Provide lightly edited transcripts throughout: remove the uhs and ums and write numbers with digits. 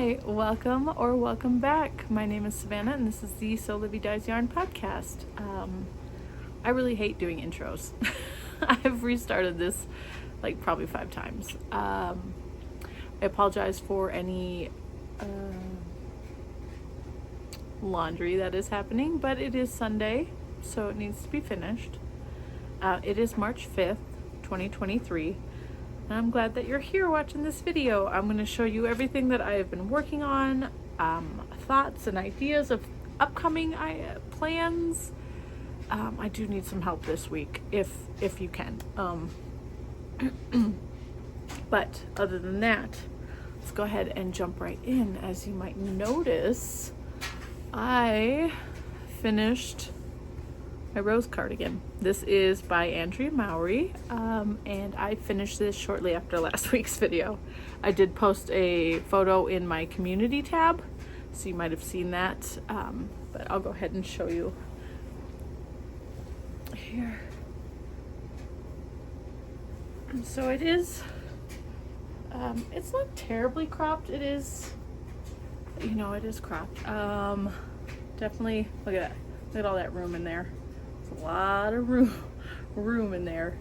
Hi, welcome or welcome back. My name is Savannah and this is the Sewlivi Dyes Yarn podcast. I really hate doing intros. I've restarted this like probably 5 times. I apologize for any laundry that is happening, but it is Sunday, so it needs to be finished. It is March 5th, 2023. And I'm glad that you're here watching this video. I'm going to show you everything that I have been working on, thoughts and ideas of upcoming plans. I do need some help this week, if you can. But other than that, let's go ahead and jump right in. As you might notice, I finished my rose cardigan. This is by Andrea Mowry, and I finished this shortly after last week's video. I did post a photo in my community tab, so you might have seen that, but I'll go ahead and show you here. And so it is, it's not terribly cropped. It is, it is cropped. Definitely, look at that. Look at all that room in there. A lot of room in there.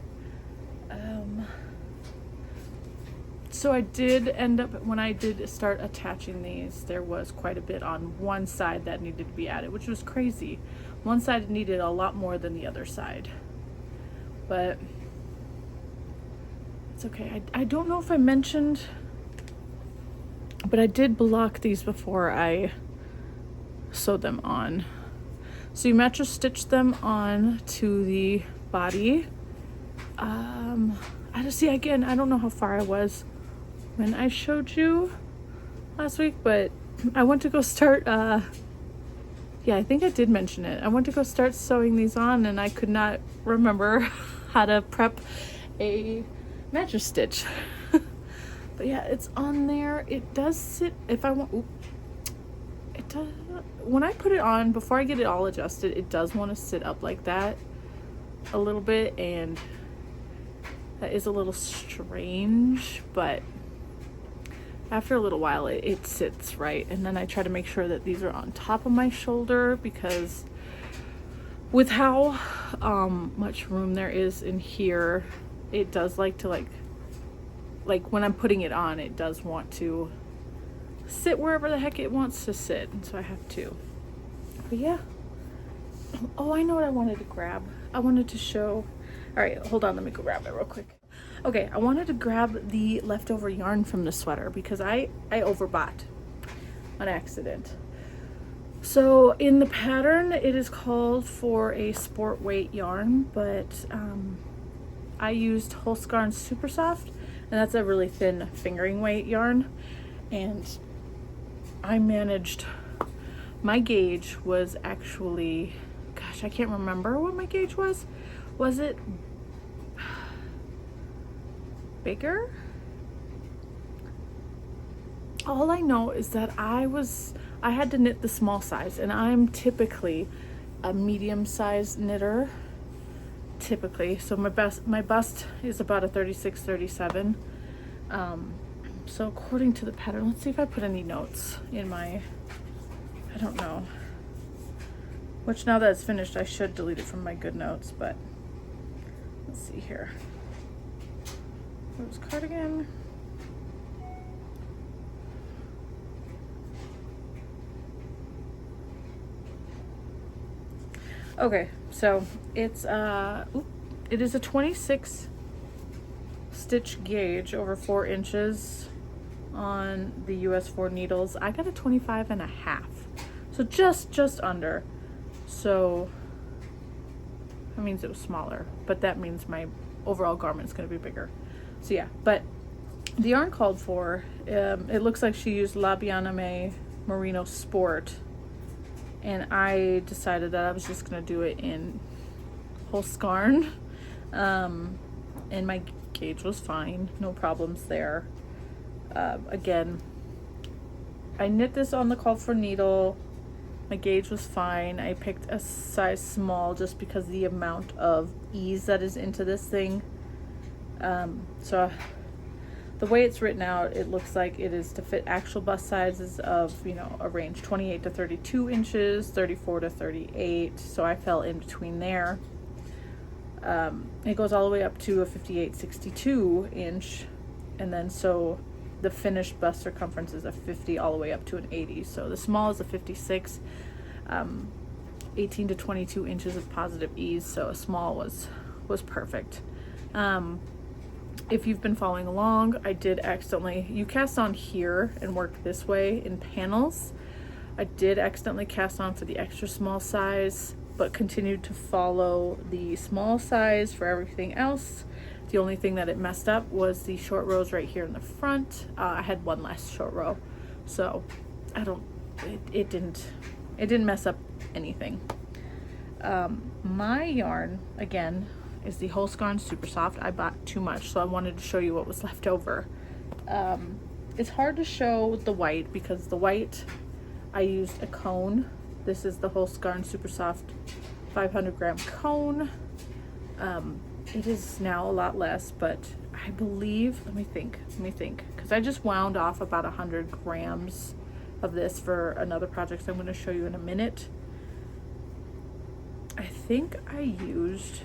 So I did end up, when I did start attaching these, there was quite a bit on one side that needed to be added, which was crazy. One side needed a lot more than the other side, but it's okay. I don't know if I mentioned, but I did block these before I sewed them on. So you mattress stitch them on to the body. I just see again, I don't know how far I was when I showed you last week, but I went to go start, yeah, I think I did mention it. I went to go start sewing these on and I could not remember how to prep a mattress stitch. But yeah, it's on there. It does sit, if I want, it does, when I put it on, before I get it all adjusted, it does want to sit up like that a little bit, and that is a little strange, but after a little while it sits right. And then I try to make sure that these are on top of my shoulder, because with how much room there is in here, it does like to like when I'm putting it on, it does want to sit wherever the heck it wants to sit, and so I have to. But yeah. Oh, I know what I wanted to grab. I wanted to show. All right, hold on, let me go grab it real quick. Okay, I wanted to grab the leftover yarn from the sweater because I overbought on accident. So in the pattern, it is called for a sport weight yarn, but I used Skeins Super Soft, and that's a really thin fingering weight yarn, and I managed, my gauge was actually, gosh, I can't remember what my gauge was. Was it bigger? All I know is that I had to knit the small size, and I'm typically a medium size knitter, typically. So my bust is about a 36, 37. So according to the pattern, let's see if I put any notes in my, I don't know, which now that it's finished, I should delete it from my good notes, but let's see here. Rose cardigan. Okay, so it's, it is a 26 stitch gauge over 4 inches on the US 4 needles. I got a 25.5, so just under. So that means it was smaller, but that means my overall garment's going to be bigger. So yeah, but the yarn called for, it looks like she used La Bianame Merino Sport, and I decided that I was just going to do it in Skeins, and my gauge was fine, no problems there. Again, I knit this on the called for needle. My gauge was fine. I picked a size small just because the amount of ease that is into this thing. So the way it's written out, it looks like it is to fit actual bust sizes of, you know, a range 28 to 32 inches, 34 to 38. So I fell in between there. It goes all the way up to a 58-62 inch. And then so the finished bust circumference is a 50 all the way up to an 80. So the small is a 56, 18 to 22 inches of positive ease. So a small was perfect. If you've been following along, I did accidentally, you cast on here and work this way in panels. I did accidentally cast on for the extra small size, but continued to follow the small size for everything else. The only thing that it messed up was the short rows right here in the front. I had one less short row, so it didn't mess up anything. My yarn, again, is the whole skein super soft. I bought too much, so I wanted to show you what was left over. It's hard to show the white because the white, I used a cone. This is the whole skein super soft 500 gram cone. It is now a lot less, but I believe, let me think, because I just wound off about 100 grams of this for another project I'm going to show you in a minute. I think I used,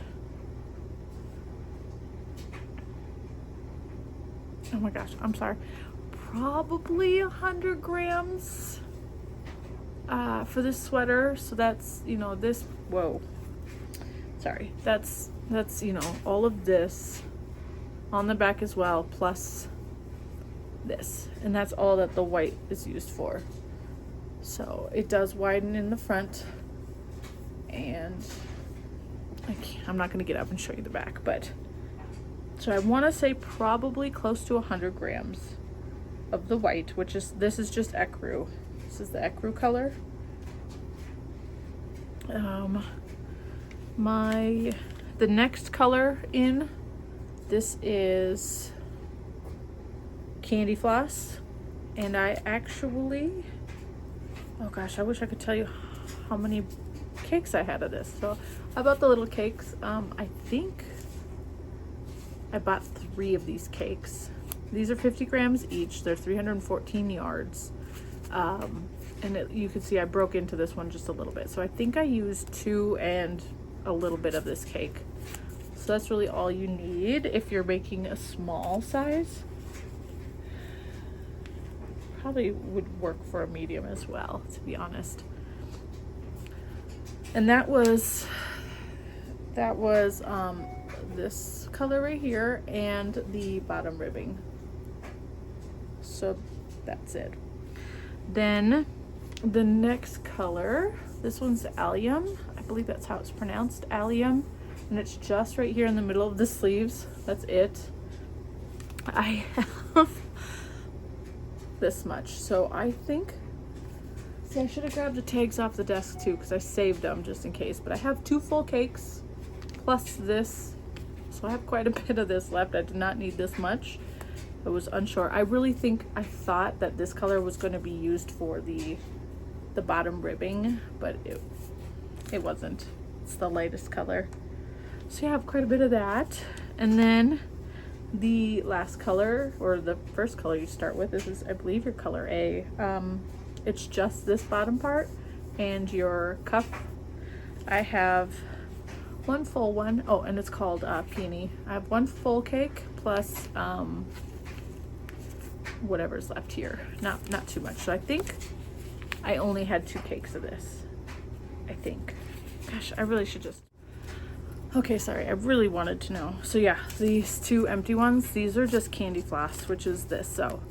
oh my gosh, I'm sorry, probably 100 grams for this sweater. So that's, you know, this, whoa, sorry, that's, you know, all of this on the back as well, plus this, and that's all that the white is used for. So it does widen in the front, and I'm not going to get up and show you the back, but so I want to say probably close to 100 grams of the white, which is, this is just ecru. This is the ecru color. The next color in this is Candy Floss, and I actually, oh gosh, I wish I could tell you how many cakes I had of this. So I bought the little cakes. I think I bought 3 of these cakes. These are 50 grams each. They're 314 yards. And you can see I broke into this one just a little bit. So I think I used 2 and a little bit of this cake. So that's really all you need if you're making a small size. Probably would work for a medium as well, to be honest. And that was this color right here and the bottom ribbing. So that's it. Then the next color, this one's allium. I believe that's how it's pronounced, allium. And it's just right here in the middle of the sleeves. That's it. I have this much. So I think, see, I should have grabbed the tags off the desk too, because I saved them just in case. But I have 2 full cakes plus this. So I have quite a bit of this left. I did not need this much. I was unsure. I thought that this color was going to be used for the bottom ribbing, but it wasn't. It's the lightest color. So yeah, I have quite a bit of that. And then the last color, or the first color you start with, is I believe your color A. It's just this bottom part and your cuff. I have 1 full one. Oh, and it's called Peony. I have 1 full cake plus whatever's left here. Not too much. So I think I only had 2 cakes of this. I think. Gosh, I really should just. Okay, sorry, I really wanted to know. So yeah, these 2 empty ones, these are just Candy Floss, which is this. So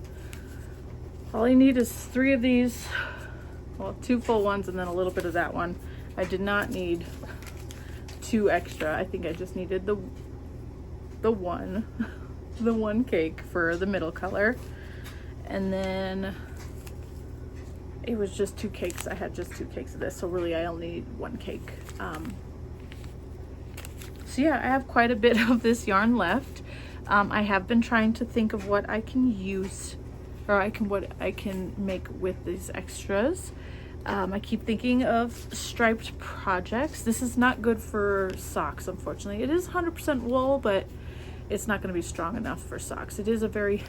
all I need is 3 of these, well, 2 full ones and then a little bit of that one. I did not need 2 extra. I think I just needed the one cake for the middle color. And then it was just 2 cakes. I had just 2 cakes of this, so really I only need 1 cake. So yeah, I have quite a bit of this yarn left. I have been trying to think of what I can use, or what I can make with these extras. I keep thinking of striped projects. This is not good for socks, unfortunately. It is 100% wool, but it's not going to be strong enough for socks. It is a very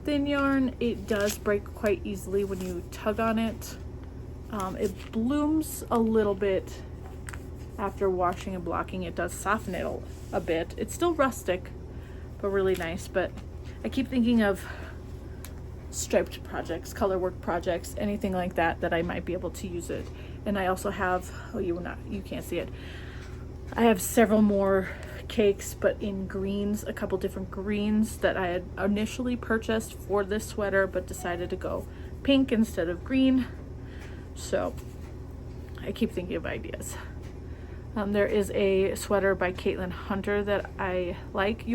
thin yarn. It does break quite easily when you tug on it. It blooms a little bit after washing and blocking. It does soften it a bit. It's still rustic, but really nice. But I keep thinking of striped projects, color work projects, anything like that I might be able to use it. And I also have, you can't see it. I have several more cakes, but in greens, a couple different greens that I had initially purchased for this sweater, but decided to go pink instead of green. So I keep thinking of ideas. There is a sweater by Caitlin Hunter that I like. I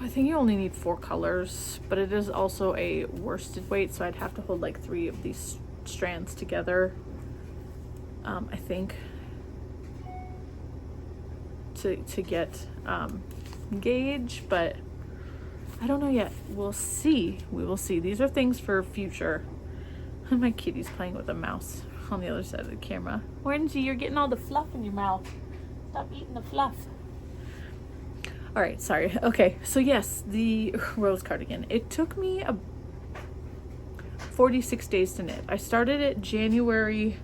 think you only need 4 colors, but it is also a worsted weight, so I'd have to hold like 3 of these strands together, I think, to get gauge, but I don't know yet. We'll see. We will see. These are things for future. My kitty's playing with a mouse on the other side of the camera. Orangie, you're getting all the fluff in your mouth. Stop eating the fluff. All right, sorry. Okay, so yes, the rose cardigan. It took me 46 days to knit. I started it January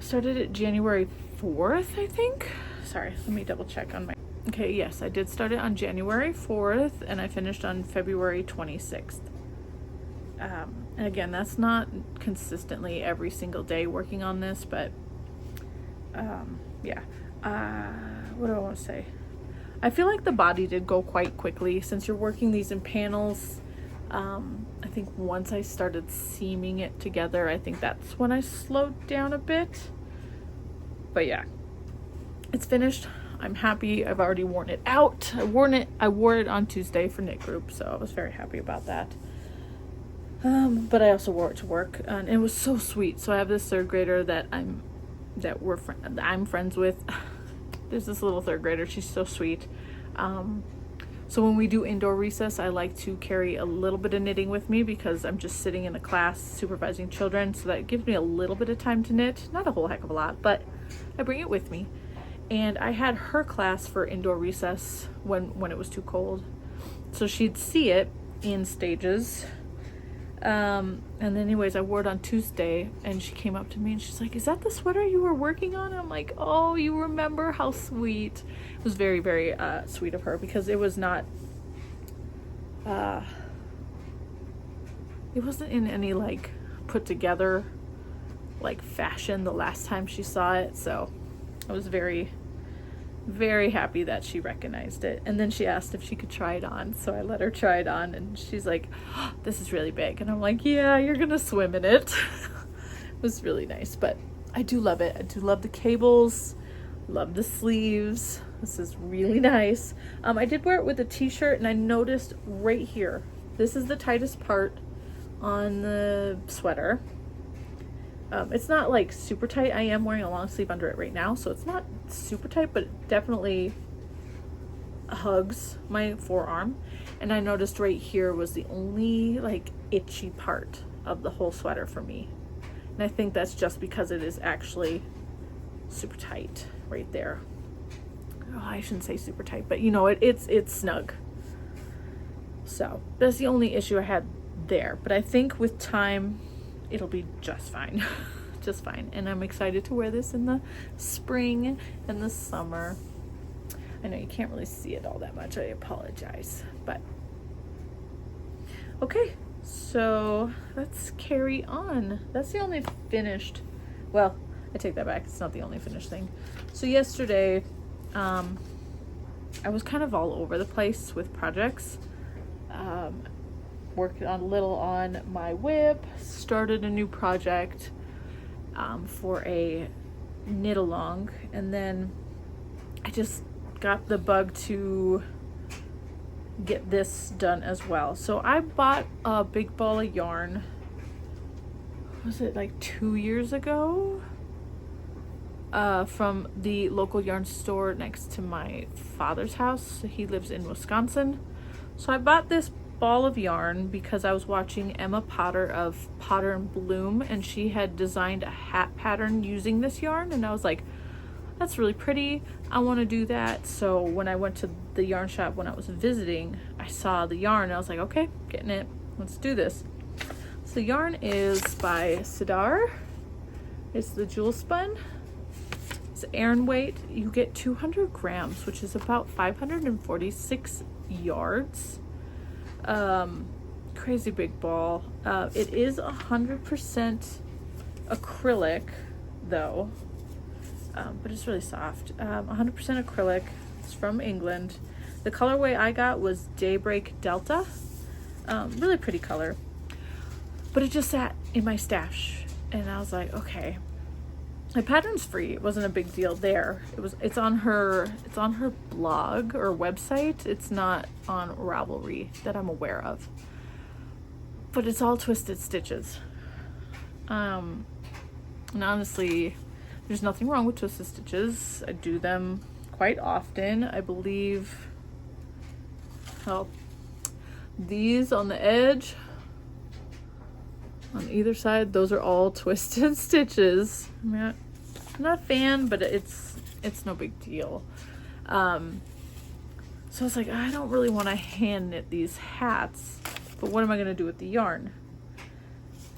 4th, I think. Sorry, let me double check on my... Okay, yes, I did start it on January 4th, and I finished on February 26th. And again, that's not consistently every single day working on this, but yeah. What do I want to say? I feel like the body did go quite quickly since you're working these in panels. I think once I started seaming it together, I think that's when I slowed down a bit. But yeah, it's finished. I'm happy. I've already worn it out. I wore it on Tuesday for knit group, so I was very happy about that. But I also wore it to work, and it was so sweet. So I have this 3rd grader that I'm friends with. There's this little 3rd grader. She's so sweet. So when we do indoor recess, I like to carry a little bit of knitting with me because I'm just sitting in a class supervising children. So that gives me a little bit of time to knit. Not a whole heck of a lot, but I bring it with me. And I had her class for indoor recess when it was too cold. So she'd see it in stages. And then anyways, I wore it on Tuesday, and she came up to me and she's like, "Is that the sweater you were working on?" And I'm like, "Oh, you remember? How sweet." It was very, very sweet of her, because it was not it wasn't in any like put together like fashion the last time she saw it. So I was very, very happy that she recognized it. And then she asked if she could try it on, so I let her try it on, and she's like, "Oh, this is really big." And I'm like, "Yeah, you're gonna swim in it." It was really nice, but I do love it. I do love the cables, love the sleeves. This is really nice. I did wear it with a t-shirt, and I noticed right here, this is the tightest part on the sweater. It's not like super tight. I am wearing a long sleeve under it right now, so it's not super tight, but it definitely hugs my forearm. And I noticed right here was the only like itchy part of the whole sweater for me. And I think that's just because it is actually super tight right there. Oh, I shouldn't say super tight, but you know, it's snug. So that's the only issue I had there. But I think with time, it'll be just fine. Just fine. And I'm excited to wear this in the spring and the summer. I know you can't really see it all that much. I apologize. But okay, so let's carry on. That's the only finished, well, I take that back. It's not the only finished thing. So yesterday, I was kind of all over the place with projects. Worked on a little on my whip, started a new project for a knit along, and then I just got the bug to get this done as well. So I bought a big ball of yarn, was it like 2 years ago, from the local yarn store next to my father's house. He lives in Wisconsin. So I bought this ball of yarn because I was watching Emma Potter of Potter and Bloom, and she had designed a hat pattern using this yarn, and I was like, that's really pretty. I want to do that. So when I went to the yarn shop when I was visiting, I saw the yarn and I was like, okay, getting it. Let's do this. So the yarn is by Sidar. It's the jewel spun. It's Aran weight. You get 200 grams, which is about 546 yards. Crazy big ball. It is 100% acrylic though, but it's really soft. 100% acrylic. It's from England. The colorway I got was Daybreak Delta. Really pretty color, but it just sat in my stash and I was like, okay, my pattern's free. It wasn't a big deal there. It's on her blog or website. It's not on Ravelry that I'm aware of, but it's all twisted stitches. And honestly, there's nothing wrong with twisted stitches. I do them quite often. I believe, well, these on the edge, on either side, those are all twisted stitches. I'm not a fan, but it's no big deal. So I was like, I don't really want to hand knit these hats, but what am I going to do with the yarn?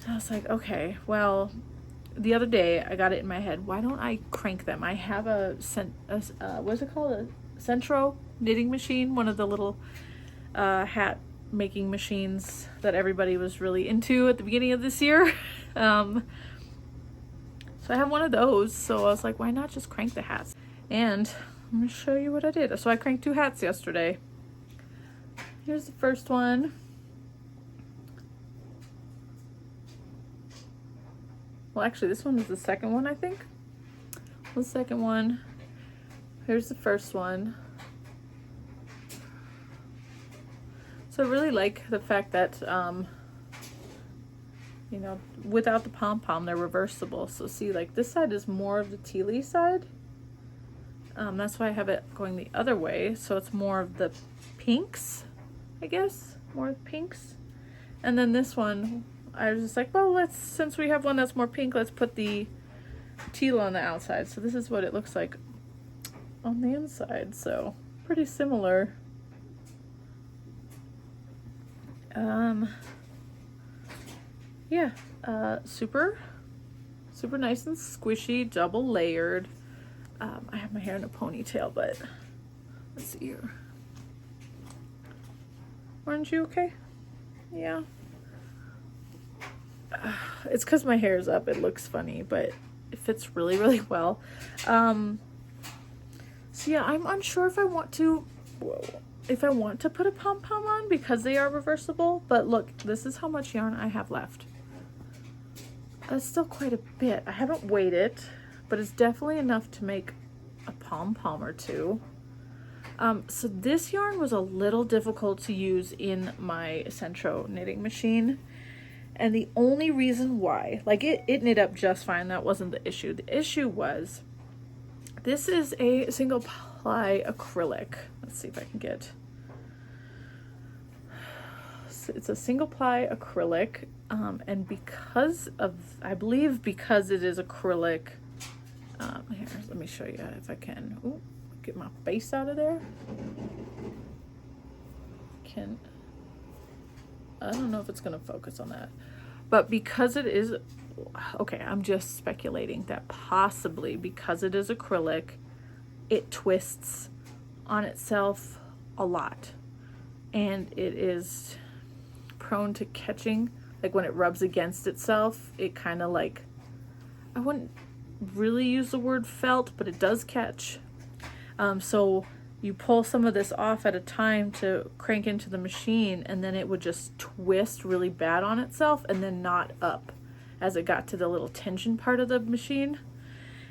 And I was like, okay, well, the other day I got it in my head, why don't I crank them? I have what's it called? A Sentro knitting machine, one of the little hat making machines that everybody was really into at the beginning of this year. So I have one of those, so I was like, why not just crank the hats? And I'm gonna show you what I did. So I cranked 2 hats yesterday. Here's the first one. Well, actually, this one was the second one, I think. The second one. Here's the first one. So I really like the fact that, you know, without the pom-pom, they're reversible. So see, like this side is more of the tealy side. That's why I have it going the other way. So it's more of the pinks, I guess, more of the pinks. And then this one, I was just like, well, since we have one that's more pink, let's put the teal on the outside. So this is what it looks like on the inside. So pretty similar. Yeah, super nice and squishy, double layered. I have my hair in a ponytail, but let's see here. Aren't you okay? Yeah. It's because my hair's up, it looks funny, but it fits really, really well. So yeah, I'm unsure if I want to, put a pom-pom on because they are reversible, but look, this is how much yarn I have left. That's still quite a bit. I haven't weighed it, but it's definitely enough to make a pom-pom or two. So this yarn was a little difficult to use in my Sentro knitting machine. And the only reason why, like it knit up just fine, that wasn't the issue. The issue was, this is a single ply acrylic. Let's see if I can get, it's a single ply acrylic. And because of, I believe because it is acrylic, here, let me show you if I can. Ooh, get my face out of there. I don't know if it's gonna focus on that, but because it is, okay, I'm just speculating that possibly because it is acrylic, it twists on itself a lot, and it is prone to catching. Like when it rubs against itself, it kind of like, I wouldn't really use the word felt, but it does catch. So you pull some of this off at a time to crank into the machine, and then it would just twist really bad on itself and then knot up as it got to the little tension part of the machine.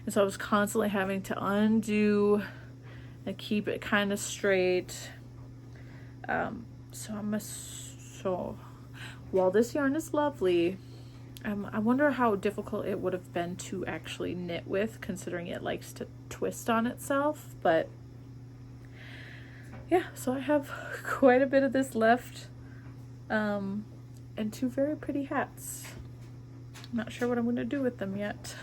And so I was constantly having to undo and keep it kind of straight. So while this yarn is lovely, I wonder how difficult it would have been to actually knit with, considering it likes to twist on itself. But yeah, so I have quite a bit of this left, and 2 very pretty hats. I'm not sure what I'm going to do with them yet.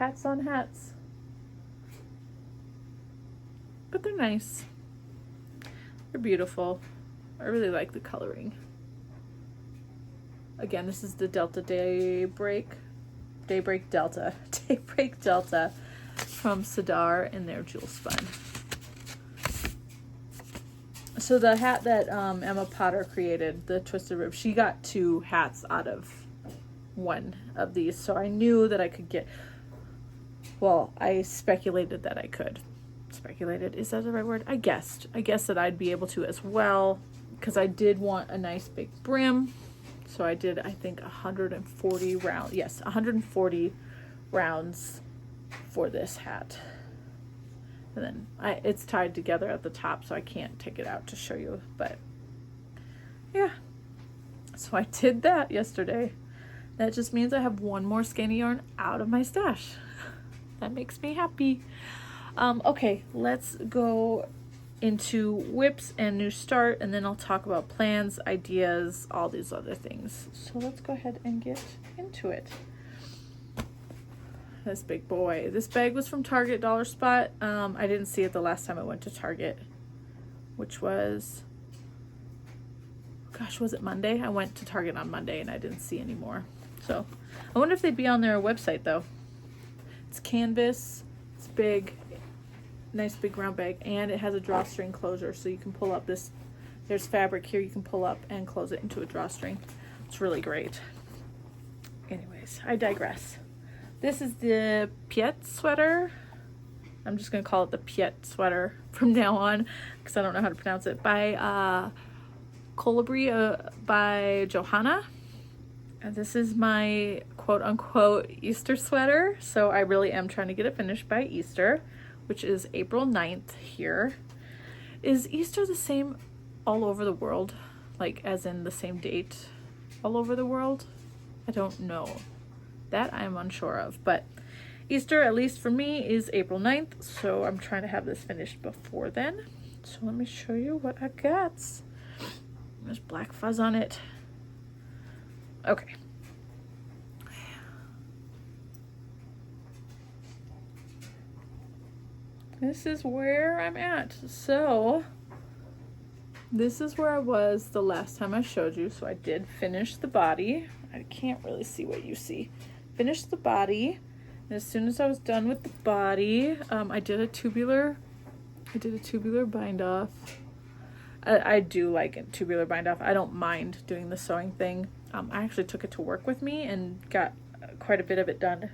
hats on hats. But they're nice. They're beautiful. I really like the coloring. Again, this is the Delta Daybreak Delta from Sadar in their jewel spun. So the hat that Emma Potter created, the Twisted Rib, she got 2 hats out of one of these. So I knew that I could get, well, I speculated that I could. Speculated, is that the right word? I guessed that I'd be able to as well, because I did want a nice big brim. So I did, I think, 140 rounds. Yes, 140 rounds for this hat. And then it's tied together at the top, so I can't take it out to show you. But yeah, so I did that yesterday. That just means I have one more skeiny yarn out of my stash. That makes me happy. Okay, let's go into whips and new start, and then I'll talk about plans, ideas, all these other things. So let's go ahead and get into it. This big boy. This bag was from Target Dollar Spot. I didn't see it the last time I went to Target, which was, gosh, was it Monday? I went to Target on Monday and I didn't see any more. So I wonder if they'd be on their website though. It's canvas, it's big, nice big round bag, and it has a drawstring closure, so you can pull up this, there's fabric here you can pull up and close it into a drawstring. It's really great. Anyways, I digress. This is the Piet sweater. I'm just gonna call it the Piet sweater from now on because I don't know how to pronounce it. By Colibri by Johanna. And this is my quote unquote Easter sweater. So I really am trying to get it finished by Easter, which is April 9th here. Is Easter the same all over the world? Like as in the same date all over the world? I don't know. That I'm unsure of, but Easter, at least for me, is April 9th, so I'm trying to have this finished before then. So let me show you what I got. There's black fuzz on it. Okay. This is where I'm at. So this is where I was the last time I showed you. So I did finish the body. I can't really see what you see. Finished the body, and as soon as I was done with the body, I did a tubular bind off. I do like a tubular bind off. I don't mind doing the sewing thing. I actually took it to work with me and got quite a bit of it done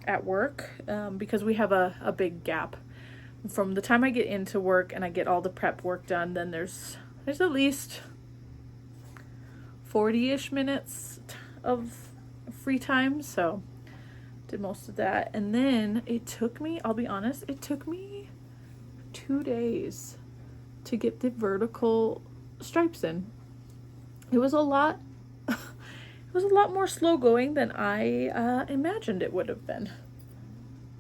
at work because we have a big gap from the time I get into work and I get all the prep work done. Then there's at least 40-ish minutes of free time, so did most of that. And then it took me, I'll be honest, it took me 2 days to get the vertical stripes in. It was a lot more slow going than I imagined it would have been.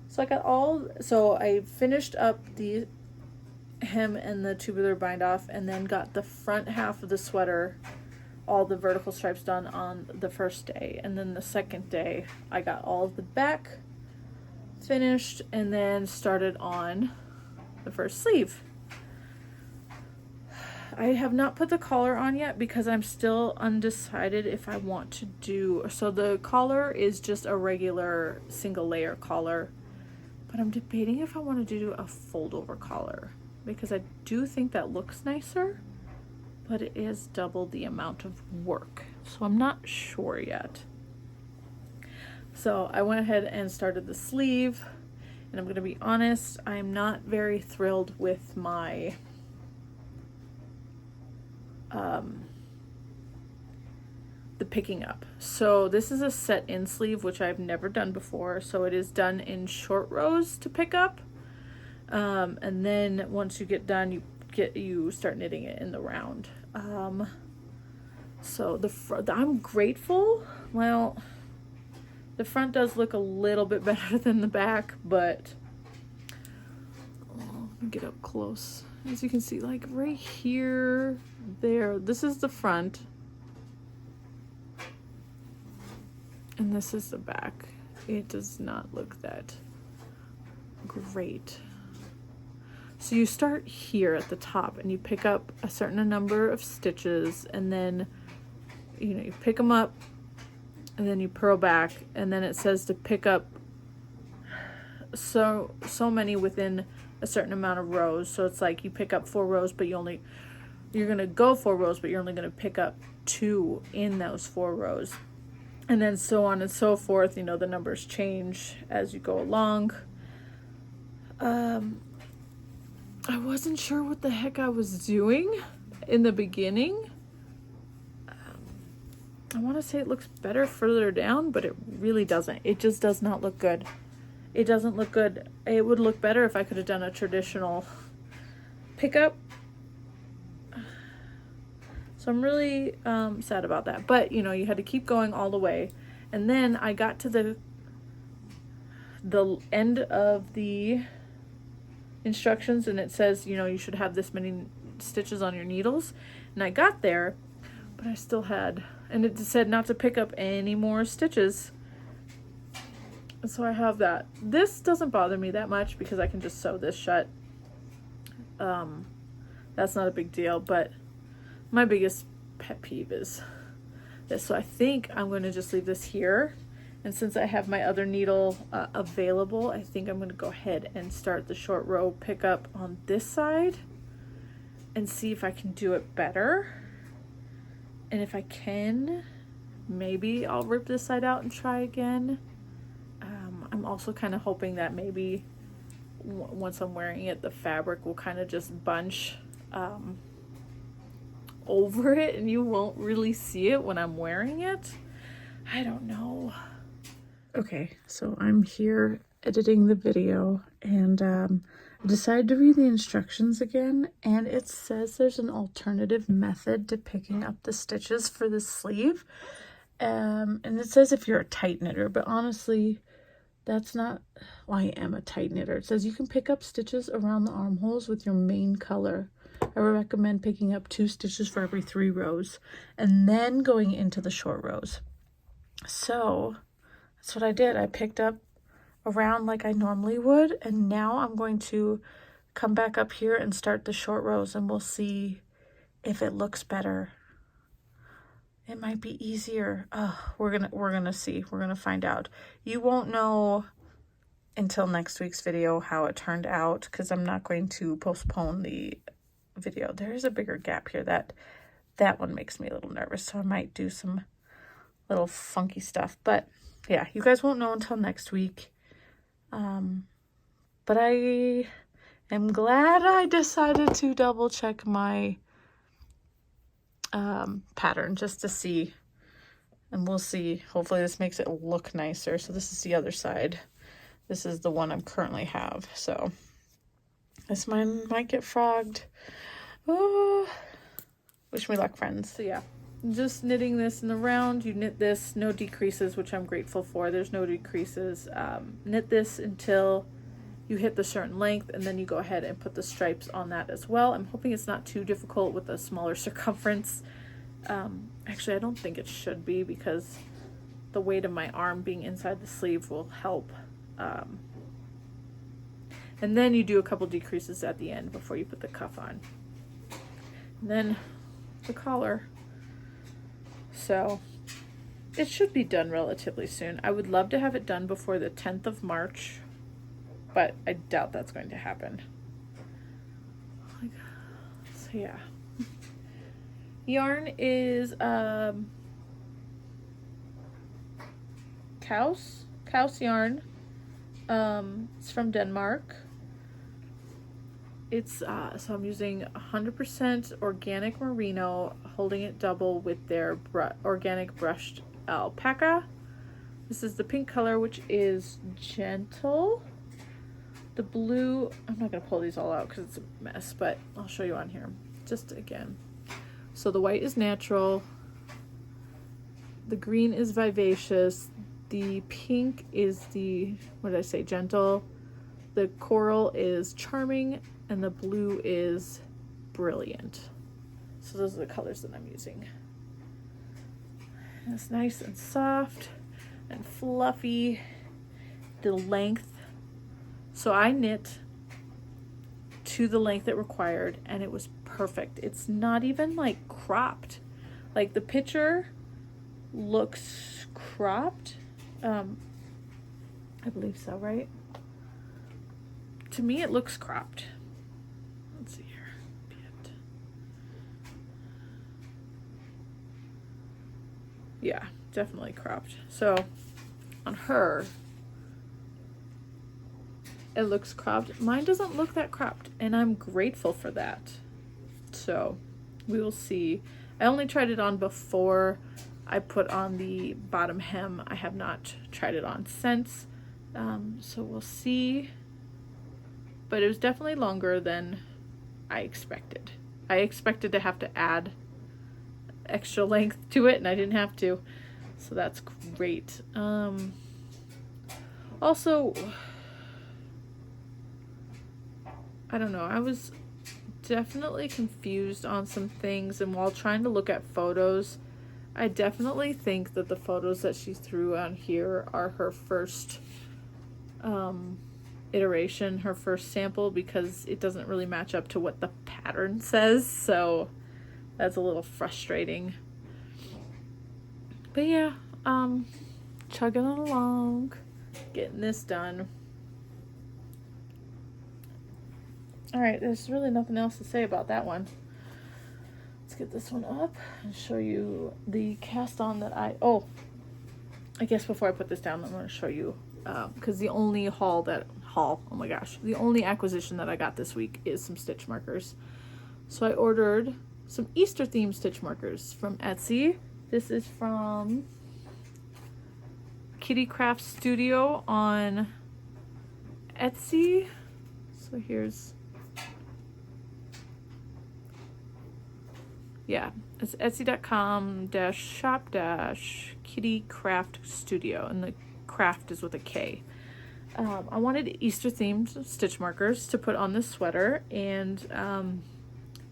So I finished up the hem and the tubular bind off, and then got the front half of the sweater, all the vertical stripes done on the first day. And then the second day I got all of the back finished and then started on the first sleeve. I have not put the collar on yet because I'm still undecided if I want to do, so the collar is just a regular single layer collar, but I'm debating if I want to do a fold over collar because I do think that looks nicer, but it is double the amount of work. So I'm not sure yet. So I went ahead and started the sleeve, and I'm gonna be honest, I'm not very thrilled with my the picking up. So this is a set in sleeve, which I've never done before. So it is done in short rows to pick up. And then once you get done, you start knitting it in the round. So I'm grateful. Well, the front does look a little bit better than the back, but let me get up close. As you can see, like right here, there, this is the front, and this is the back. it does not look that great. So you start here at the top and you pick up a certain number of stitches, and then you pick them up and then you purl back, and then it says to pick up so many within a certain amount of rows. So it's like you pick up 4 rows, but you're gonna go 4 rows, but you're only gonna pick up 2 in those 4 rows, and then so on and so forth. The numbers change as you go along. I wasn't sure what the heck I was doing in the beginning. I want to say it looks better further down, but it really doesn't. It just does not look good. It doesn't look good. It would look better if I could have done a traditional pickup. So I'm really sad about that. But, you had to keep going all the way. And then I got to the end of the instructions, and it says, you should have this many stitches on your needles. And I got there, but I still had, and it said not to pick up any more stitches. And so I have that. This doesn't bother me that much because I can just sew this shut. That's not a big deal, but my biggest pet peeve is this. So I think I'm going to just leave this here. And since I have my other needle available, I think I'm going to go ahead and start the short row pickup on this side and see if I can do it better. And if I can, maybe I'll rip this side out and try again. I'm also kind of hoping that maybe once I'm wearing it, the fabric will kind of just bunch over it and you won't really see it when I'm wearing it. I don't know. Okay, so I'm here editing the video, and I decided to read the instructions again, and it says there's an alternative method to picking up the stitches for the sleeve. And it says if you're a tight knitter, but honestly, that's not, well, I am a tight knitter. It says you can pick up stitches around the armholes with your main color. I would recommend picking up 2 stitches for every 3 rows, and then going into the short rows. So that's what I did. I picked up around like I normally would, and now I'm going to come back up here and start the short rows, and we'll see if it looks better. It might be easier. We're gonna see. We're gonna find out. You won't know until next week's video how it turned out, because I'm not going to postpone the video. There's a bigger gap here. That one makes me a little nervous, so I might do some little funky stuff. But yeah, you guys won't know until next week. But I am glad I decided to double check my pattern just to see, and we'll see. Hopefully this makes it look nicer. So this is the other side. This is the one I currently have. So this mine might get frogged. Oh, wish me luck, friends. So yeah, just knitting this in the round. You knit this, no decreases, which I'm grateful for. There's no decreases. Knit this until you hit the certain length, and then you go ahead and put the stripes on that as well. I'm hoping it's not too difficult with a smaller circumference. Actually, I don't think it should be, because the weight of my arm being inside the sleeve will help. And then you do a couple decreases at the end before you put the cuff on. And then the collar. So it should be done relatively soon. I would love to have it done before the 10th of March, but I doubt that's going to happen. So yeah. Yarn is Kaci yarn. It's from Denmark. It's so I'm using 100% organic merino, holding it double with their organic brushed alpaca. This is the pink color, which is gentle. The blue, I'm not going to pull these all out because it's a mess, but I'll show you on here just again. So the white is natural, the green is vivacious, the pink is the, what did I say, gentle, the coral is charming, and the blue is brilliant. So those are the colors that I'm using. And it's nice and soft and fluffy, the length. So I knit to the length it required, and it was perfect. It's not even like cropped. Like the picture looks cropped. I believe so, right? To me, it looks cropped. Let's see here. Yeah, definitely cropped. So on her, it looks cropped. Mine doesn't look that cropped, and I'm grateful for that. So we will see. I only tried it on before I put on the bottom hem. I have not tried it on since. So we'll see. But it was definitely longer than I expected. I expected to have to add extra length to it, and I didn't have to. So that's great. Also, I don't know, I was definitely confused on some things, and while trying to look at photos, I definitely think that the photos that she threw on here are her first iteration, her first sample, because it doesn't really match up to what the pattern says, so that's a little frustrating. But yeah, chugging along, getting this done. Alright, there's really nothing else to say about that one. Let's get this one up and show you the cast on that I guess before I put this down, I'm going to show you, because the only the only acquisition that I got this week is some stitch markers. So I ordered some Easter themed stitch markers from Etsy. This is from Kitty Craft Studio on Etsy. So here's, yeah, it's etsy.com/shop-kitty craft studio, and the craft is with a K. I wanted Easter themed stitch markers to put on this sweater, and I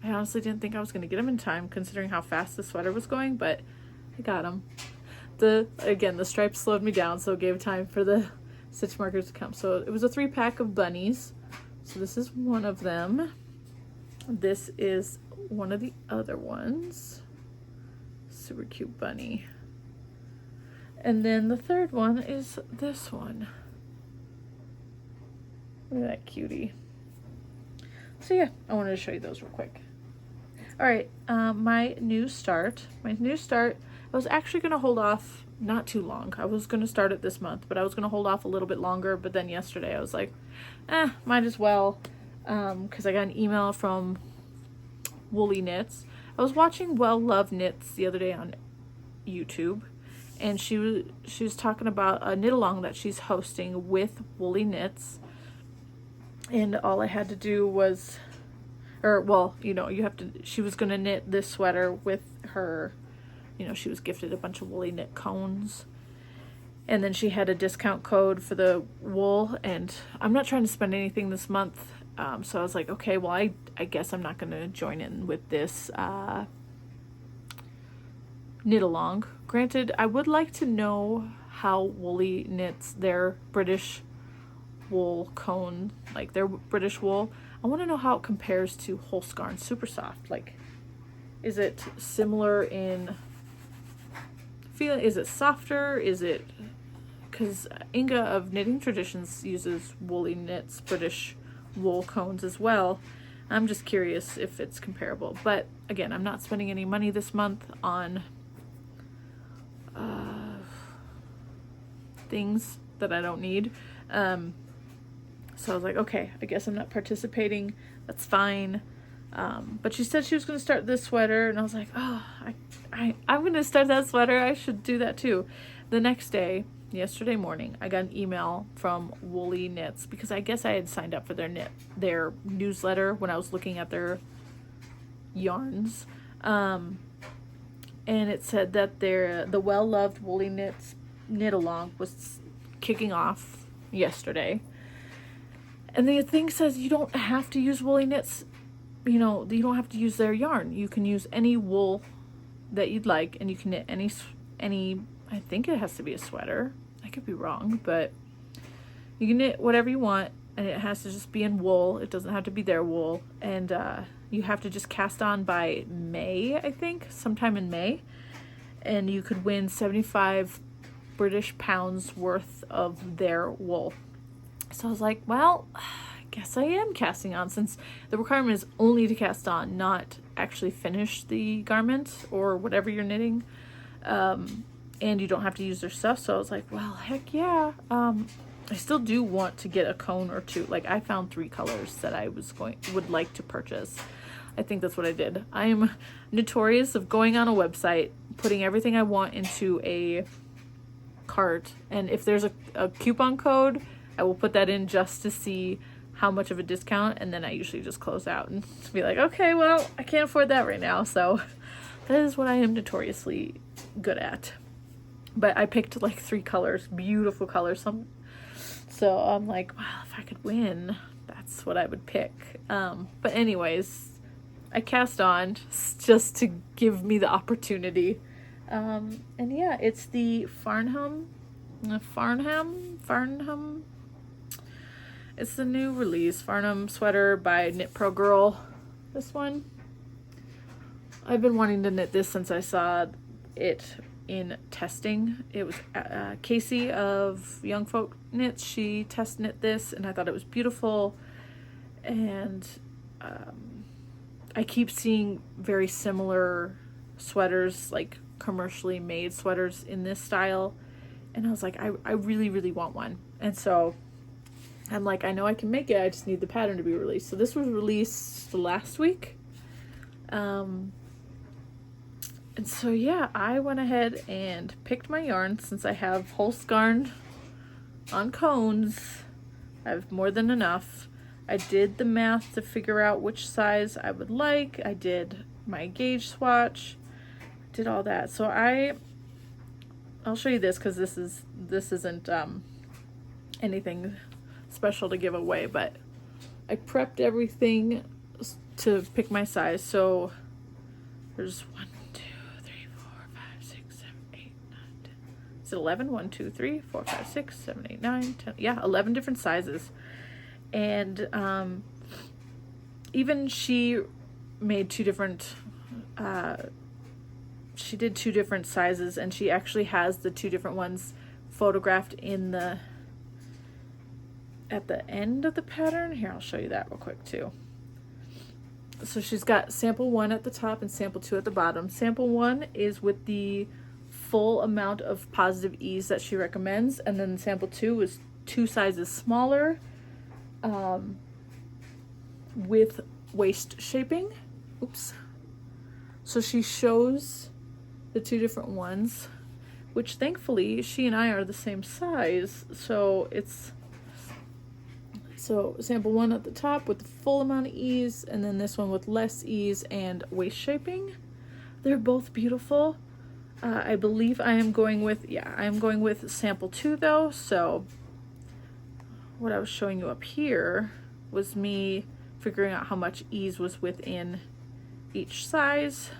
honestly didn't think I was going to get them in time considering how fast the sweater was going, but I got them. The stripes slowed me down, so it gave time for the stitch markers to come. So it was a 3-pack of bunnies. So this is one of them. This is one of the other ones. Super cute bunny. And then the third one is this one. Look at that cutie. So yeah, I wanted to show you those real quick. All right, my new start. I was actually going to hold off not too long. I was going to start it this month, but I was going to hold off a little bit longer. But then yesterday I was like, might as well, because I got an email from Woolly Knits. I was watching Well Love Knits the other day on YouTube, and she was talking about a knit along that she's hosting with Woolly Knits. And all I had to do was, she was going to knit this sweater with her, she was gifted a bunch of Woolly Knit cones. And then she had a discount code for the wool, and I'm not trying to spend anything this month. So I was like, okay, well, I guess I'm not going to join in with this knit along. Granted, I would like to know how Woolly knits their British wool cone, like their British wool. I want to know how it compares to Holskarn Super Soft. Like, is it similar in feel? Is it softer? Is it, because Inga of Knitting Traditions uses Woolly Knits British wool cones as well. I'm just curious if it's comparable. But again, I'm not spending any money this month on things that I don't need. So I was like, okay, I guess I'm not participating. That's fine. But she said she was going to start this sweater, and I was like, oh, I'm going to start that sweater. I should do that too. The next day, yesterday morning, I got an email from Woolly Knits, because I guess I had signed up for their newsletter when I was looking at their yarns. And it said that the well-loved Woolly Knits knit along was kicking off yesterday. And the thing says you don't have to use Woolly Knits, you don't have to use their yarn. You can use any wool that you'd like, and you can knit any, I think it has to be a sweater. I could be wrong, but You can knit whatever you want, and it has to just be in wool. It doesn't have to be their wool. And you have to just cast on by May, I think, sometime in May. And you could win 75 British pounds worth of their wool. So I was like, well, I guess I am casting on, since the requirement is only to cast on, not actually finish the garment or whatever you're knitting. And you don't have to use their stuff. So I was like, well, heck yeah. I still do want to get a cone or two. Like, I found 3 colors that I would like to purchase. I think that's what I did. I'm notorious of going on a website, putting everything I want into a cart, and if there's a coupon code, I will put that in just to see how much of a discount, and then I usually just close out and be like, okay, well, I can't afford that right now. So that is what I am notoriously good at. But I picked like 3 colors, beautiful colors. So I'm like, well, if I could win, that's what I would pick. But anyways, I cast on just to give me the opportunity. And yeah, it's the Farnham. It's the new release, Farnham sweater by Knit Pro Girl. This one. I've been wanting to knit this since I saw it in testing. It was Kaci of Young Folk Knits. She test knit this, and I thought it was beautiful. And I keep seeing very similar sweaters, like commercially made sweaters in this style, and I was like, I really, really want one. And so I'm like, I know I can make it, I just need the pattern to be released. So this was released last week. And so yeah, I went ahead and picked my yarn. Since I have Holst yarn on cones, I have more than enough. I did the math to figure out which size I would like. I did my gauge swatch, did all that. So I'll show you this, because this isn't anything special to give away, but I prepped everything to pick my size. So there's 1, 2, 3, 4, 5, 6, 7, 8, 9, 10. Is it 11? 1, 2, 3, 4, 5, 6, 7, 8, 9, 10. Yeah, 11 different sizes. And even she made 2 different she did 2 different sizes, and she actually has the 2 different ones photographed in at the end of the pattern. Here, I'll show you that real quick too. So she's got sample 1 at the top and sample 2 at the bottom. Sample 1 is with the full amount of positive ease that she recommends, and then sample 2 is 2 sizes smaller, with waist shaping. Oops. So she shows the 2 different ones, which thankfully she and I are the same size. So it's sample 1 at the top with the full amount of ease, and then this one with less ease and waist shaping. They're both beautiful. I believe I am going with sample 2 though. So what I was showing you up here was me figuring out how much ease was within each size.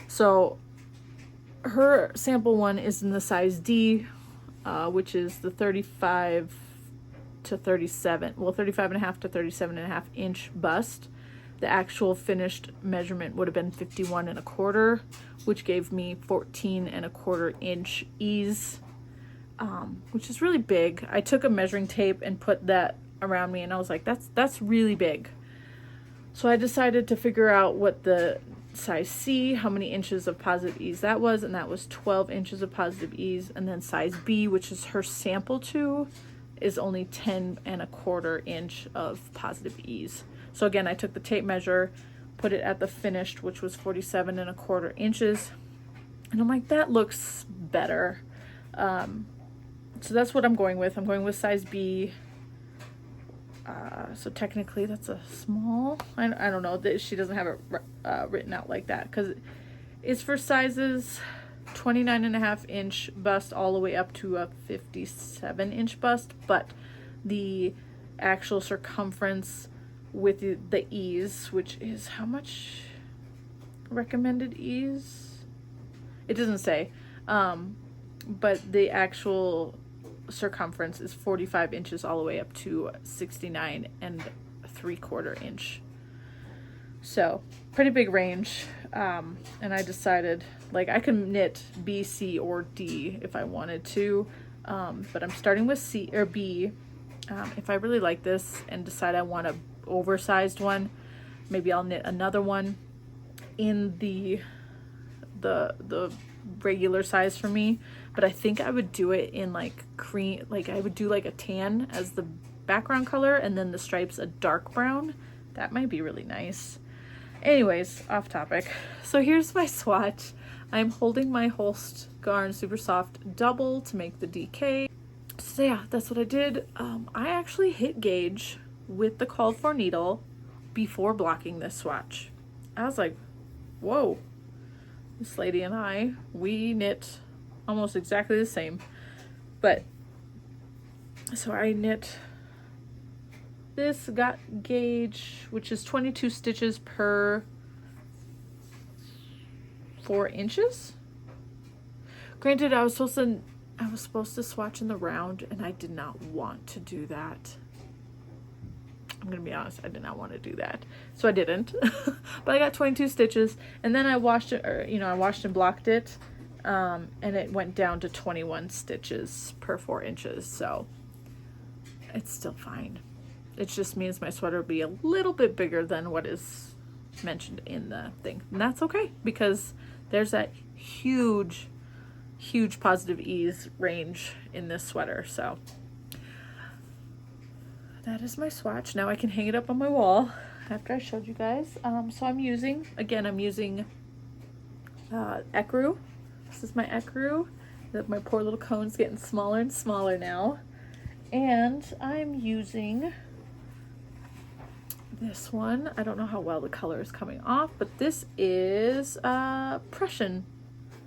So her sample 1 is in the size D, which is the 35 to 37, well, 35.5 to 37.5 inch bust. The actual finished measurement would have been 51.25, which gave me 14.25 inch ease, which is really big. I took a measuring tape and put that around me, and I was like, that's really big. So I decided to figure out what the size C, how many inches of positive ease that was, and that was 12 inches of positive ease. And then size B, which is her sample 2, is only 10.25 inch of positive ease. So again, I took the tape measure, put it at the finished, which was 47.25 inches, and I'm like, that looks better. So that's what I'm going with. I'm going with size B. So technically that's a small. I don't know that she doesn't have it written out like that, because it's for sizes 29.5 inch bust all the way up to a 57 inch bust, but the actual circumference with the ease, which is how much recommended ease, it doesn't say, but the actual circumference is 45 inches all the way up to 69 and 3/4 inch. So pretty big range. And I decided like I can knit B, C, or D if I wanted to. But I'm starting with C or B. If I really like this and decide I want a oversized one, maybe I'll knit another one in the regular size for me. But I think I would do it in like cream, like I would do like a tan as the background color and then the stripes a dark brown. That might be really nice. Anyways, off topic. So here's my swatch. I'm holding my Holst Garn Super Soft double to make the DK. So yeah, that's what I did. I actually hit gauge with the called for needle before blocking this swatch. I was like, whoa, this lady and I, we knit almost exactly the same. But, so I knit this, got gauge, which is 22 stitches per 4 inches. Granted, I was supposed to swatch in the round, and I did not want to do that. I'm gonna be honest, I did not want to do that, so I didn't. But I got 22 stitches, and then I washed it, or I washed and blocked it, and it went down to 21 stitches per 4 inches. So it's still fine. It just means my sweater will be a little bit bigger than what is mentioned in the thing, and that's okay because there's that huge positive ease range in this sweater. So that is my swatch. Now I can hang it up on my wall after I showed you guys. So I'm using ecru. This is my ecru. My poor little cone's getting smaller and smaller now. And I'm using this one. I don't know how well the color is coming off, but this is Prussian.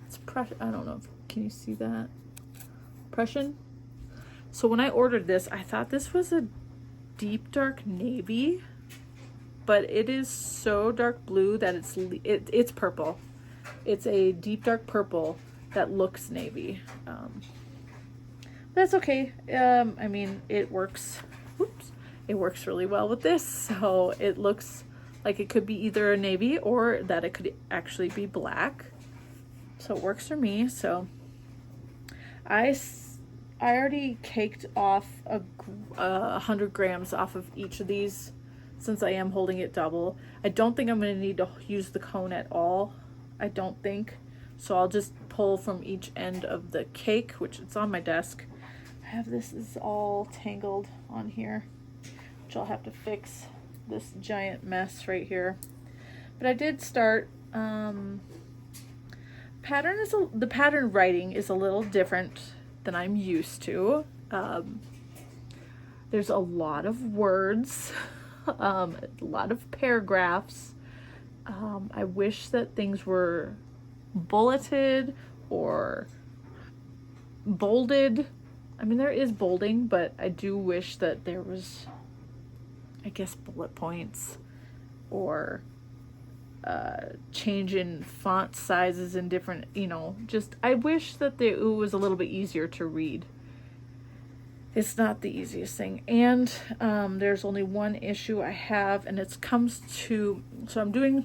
It's Prussian. I don't know if, can you see that? Prussian. So when I ordered this, I thought this was a deep dark navy, but it is so dark blue that it's purple. It's a deep dark purple that looks navy. That's okay. I mean, it works. Oops. It works really well with this, so it looks like it could be either a navy or that it could actually be black. So it works for me. So I already caked off 100 grams off of each of these since I am holding it double. I don't think I'm going to need to use the cone at all. I don't think. So I'll just pull from each end of the cake, which it's on my desk. I have this is all tangled on here, which I'll have to fix this giant mess right here. But I did start, the pattern writing is a little different than I'm used to. There's a lot of words, a lot of paragraphs. I wish that things were bulleted or bolded. I mean, there is bolding, but I do wish that there was, I guess, bullet points or change in font sizes and different, just I wish that it was a little bit easier to read. It's not the easiest thing. And there's only one issue I have, and it comes to, so I'm doing,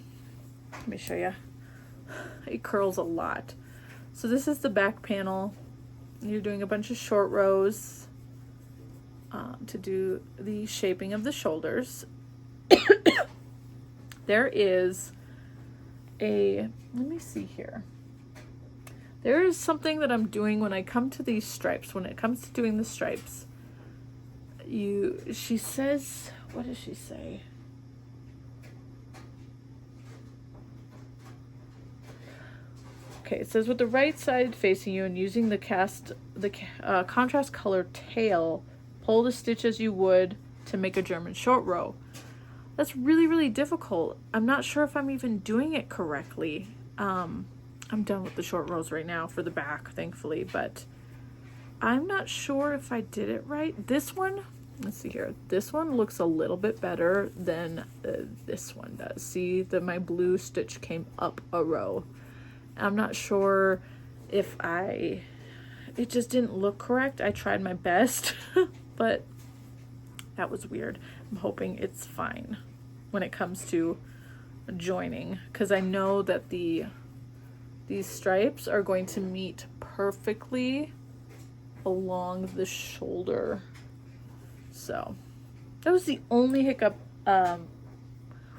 let me show you. It curls a lot. So this is the back panel. You're doing a bunch of short rows to do the shaping of the shoulders. There is let me see here. There is something that I'm doing when I come to these stripes, when it comes to doing the stripes. She says, what does she say? Okay, it says with the right side facing you and using the contrast color tail, pull the stitch as you would to make a German short row. That's really, really difficult. I'm not sure if I'm even doing it correctly. I'm done with the short rows right now for the back, thankfully, but I'm not sure if I did it right. This one, let's see here. This one looks a little bit better than this one does. See that my blue stitch came up a row. I'm not sure if it just didn't look correct. I tried my best, but that was weird. I'm hoping it's fine when it comes to joining, because I know that these stripes are going to meet perfectly along the shoulder. So that was the only hiccup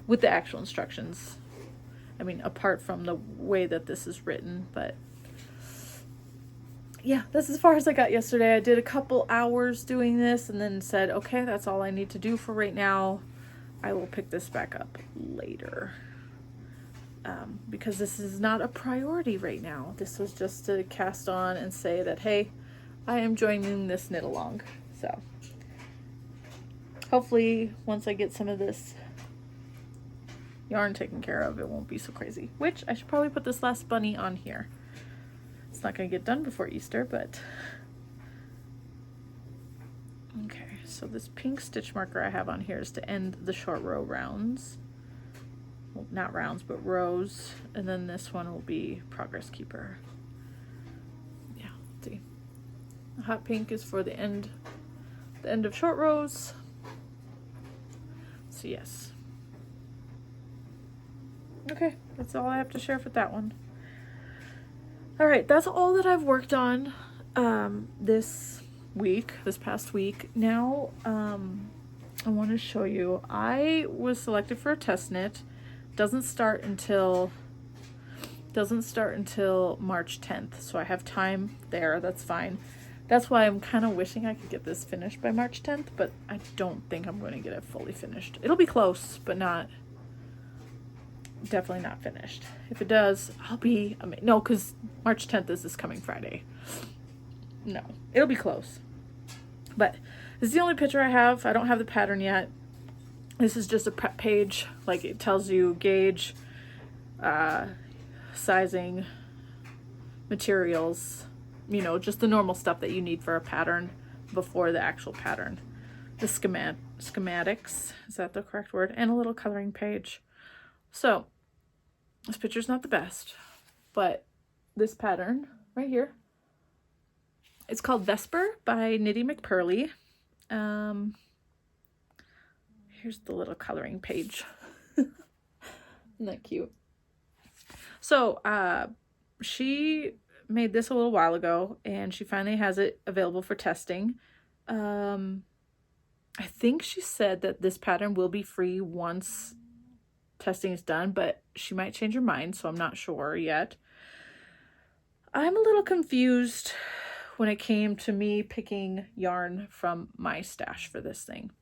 with the actual instructions. I mean, apart from the way that this is written, but yeah, that's as far as I got yesterday. I did a couple hours doing this and then said, okay, that's all I need to do for right now. I will pick this back up later. Because this is not a priority right now. This was just to cast on and say that, hey, I am joining this knit along. So hopefully once I get some of this yarn taken care of, it won't be so crazy. Which I should probably put this last bunny on here. It's not going to get done before Easter, but okay. So this pink stitch marker I have on here is to end the short row rounds. Well, not rounds, but rows. And then this one will be progress keeper. Yeah, let's see. The hot pink is for the end of short rows. So yes. Okay, that's all I have to share for that one. All right, that's all that I've worked on this past week. Now, I want to show you. I was selected for a test knit. Doesn't start until March 10th, so I have time there. That's fine. That's why I'm kind of wishing I could get this finished by March 10th, but I don't think I'm going to get it fully finished. It'll be close, but definitely not finished. If it does, I'll be amazed. No, because March 10th is this coming Friday. No, it'll be close. But this is the only picture I have. I don't have the pattern yet. This is just a prep page. Like, it tells you gauge, sizing, materials, just the normal stuff that you need for a pattern before the actual pattern. The schematics, is that the correct word? And a little coloring page. So this picture's not the best, but this pattern right here, it's called Vesper by Knitty McPurley. Here's the little coloring page. Isn't that cute? So she made this a little while ago, and she finally has it available for testing. I think she said that this pattern will be free once testing is done, but she might change her mind, so I'm not sure yet. I'm a little confused when it came to me picking yarn from my stash for this thing.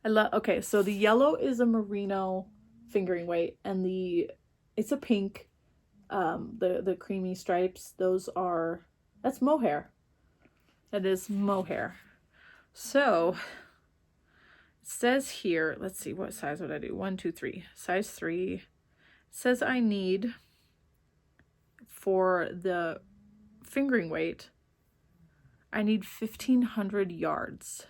Okay, so the yellow is a merino fingering weight, and it's a pink. The creamy stripes, that's mohair. That is mohair. So it says here, let's see, what size would I do? 1, 2, 3. Size 3. It says I need, for the fingering weight, I need 1,500 yards.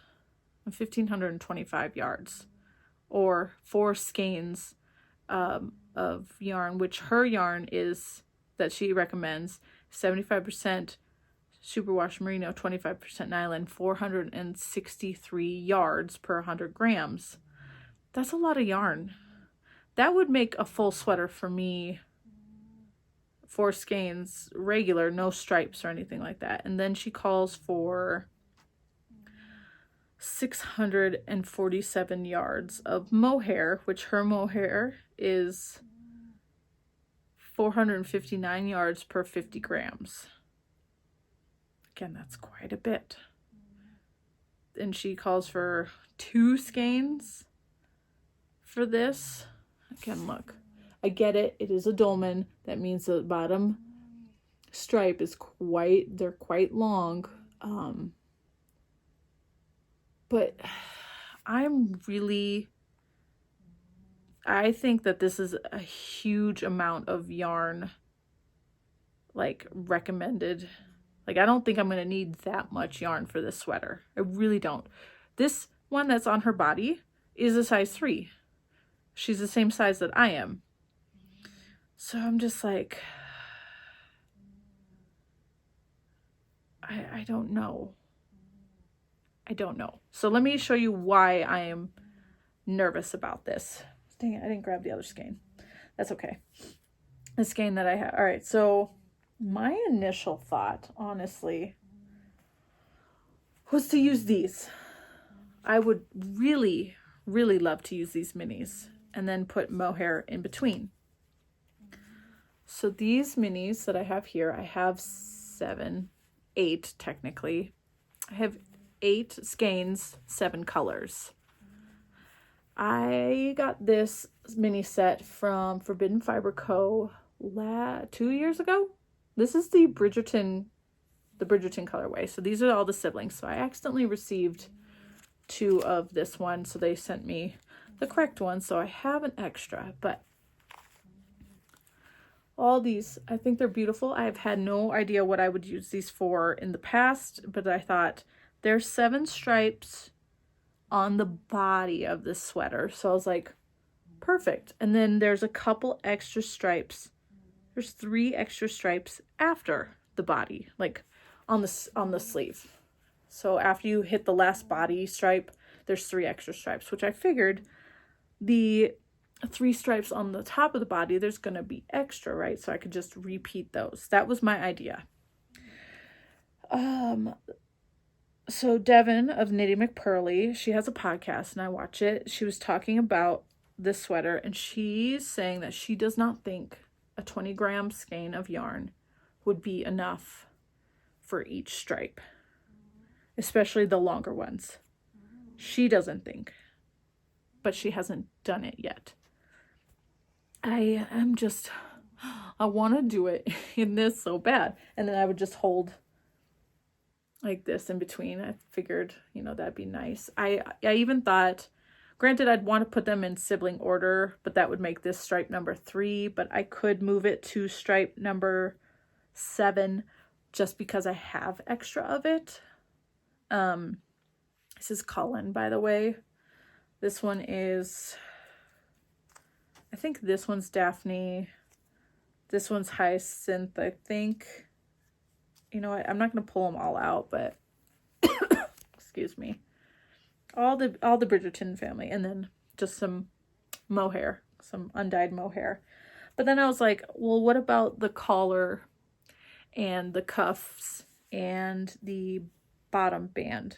1,525 yards. Or 4 skeins of yarn, which her yarn is, that she recommends, 75% superwash merino, 25% nylon, 463 yards per 100 grams. That's a lot of yarn. That would make a full sweater for me. 4 skeins, regular, no stripes or anything like that. And then she calls for 647 yards of mohair, which her mohair is 459 yards per 50 grams. Again, that's quite a bit. And she calls for 2 skeins for this. Again, look. I get it. It is a dolman. That means the bottom stripe is they're quite long. But I think that this is a huge amount of yarn, like, recommended. Like, I don't think I'm going to need that much yarn for this sweater. I really don't. This one that's on her body is a size 3. She's the same size that I am. So I'm just like, I don't know. I don't know. So let me show you why I am nervous about this. Dang it, I didn't grab the other skein. That's okay. The skein that I have. All right, so my initial thought, honestly, was to use these. I would really, really love to use these minis and then put mohair in between. So these minis that I have here, I have 8 technically. I have 8 skeins, 7 colors. I got this mini set from Forbidden Fiber Co. 2 years ago. This is the Bridgerton colorway. So these are all the siblings. So I accidentally received 2 of this one, so they sent me the correct one. So I have an extra, but all these, I think they're beautiful. I've had no idea what I would use these for in the past, but I thought there's 7 stripes on the body of the sweater. So I was like, perfect. And then there's a couple extra stripes. There's 3 extra stripes after the body, like on the sleeve. So after you hit the last body stripe, there's 3 extra stripes, which I figured the 3 stripes on the top of the body, there's going to be extra, right? So I could just repeat those. That was my idea. So Devin of Knitty McPurley, she has a podcast and I watch it. She was talking about this sweater and she's saying that she does not think a 20-gram skein of yarn would be enough for each stripe, especially the longer ones. She doesn't think, but she hasn't done it yet. I want to do it in this so bad. And then I would just hold like this in between. I figured, that'd be nice. I even thought, granted, I'd want to put them in sibling order, but that would make this stripe number 3, but I could move it to stripe number 7 just because I have extra of it. This is Cullen, by the way. This one is, I think this one's Daphne. This one's Hyacinth, I think. You know what? I'm not going to pull them all out, but excuse me. All the Bridgerton family, and then just some mohair, some undyed mohair. But then I was like, well, what about the collar and the cuffs and the bottom band?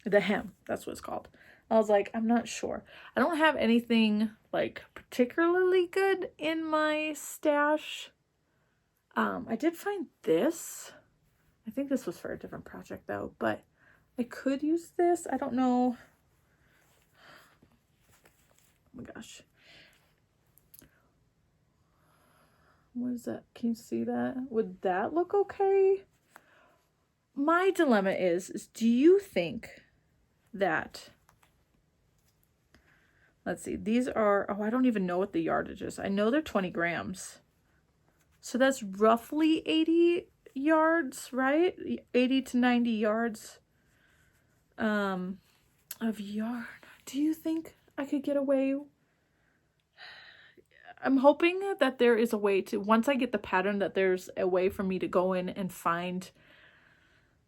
The hem, that's what it's called. I was like, I'm not sure. I don't have anything like particularly good in my stash. I did find this. I think this was for a different project though, but I could use this. I don't know. Oh my gosh. What is that? Can you see that? Would that look okay? My dilemma is do you think that, let's see, these are, I don't even know what the yardage is. I know they're 20 grams. So that's roughly 80 yards, right? 80 to 90 yards of yarn. Do you think I could get away? I'm hoping that there is a way to, once I get the pattern, that there's a way for me to go in and find,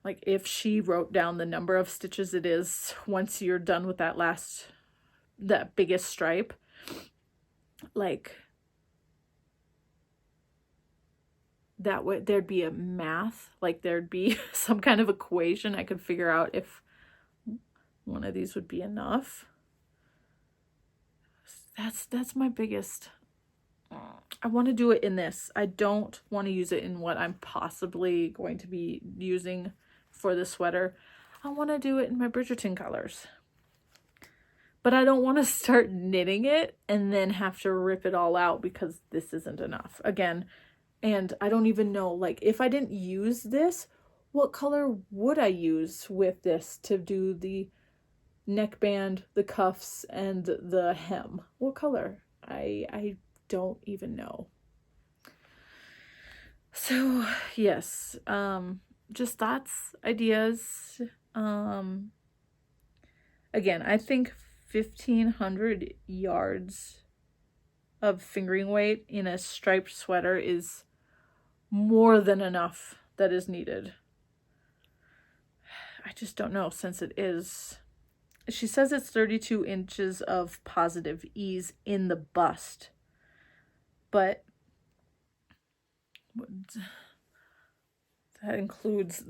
like, if she wrote down the number of stitches it is once you're done with that biggest stripe, like, that way there'd be a math, like there'd be some kind of equation I could figure out if one of these would be enough. That's my biggest. I want to do it in this. I don't want to use it in what I'm possibly going to be using for the sweater. I want to do it in my Bridgerton colors. But I don't want to start knitting it and then have to rip it all out because this isn't enough. Again, and I don't even know, like, if I didn't use this, what color would I use with this to do the neckband, the cuffs, and the hem? What color? I don't even know. So, yes, just thoughts, ideas. Again, I think 1,500 yards of fingering weight in a striped sweater is more than enough that is needed. I just don't know, since it is, she says it's 32 inches of positive ease in the bust, but that includes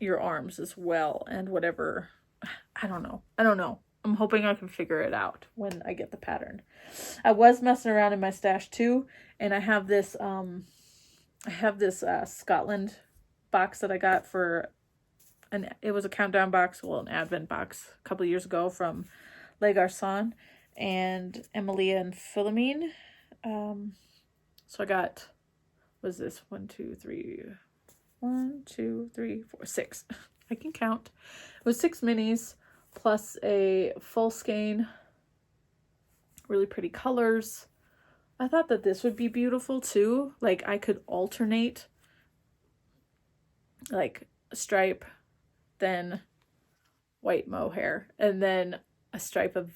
your arms as well, and whatever. I don't know. I'm hoping I can figure it out when I get the pattern. I was messing around in my stash too, and I have this Scotland box that I got for it was a countdown box, well, an advent box a couple of years ago from Les Garçons and Emilia and Philomene. So I got, what is this? 6. I can count. It was 6 minis plus a full skein. Really pretty colors. I thought that this would be beautiful too. Like, I could alternate like a stripe, then white mohair, and then a stripe of,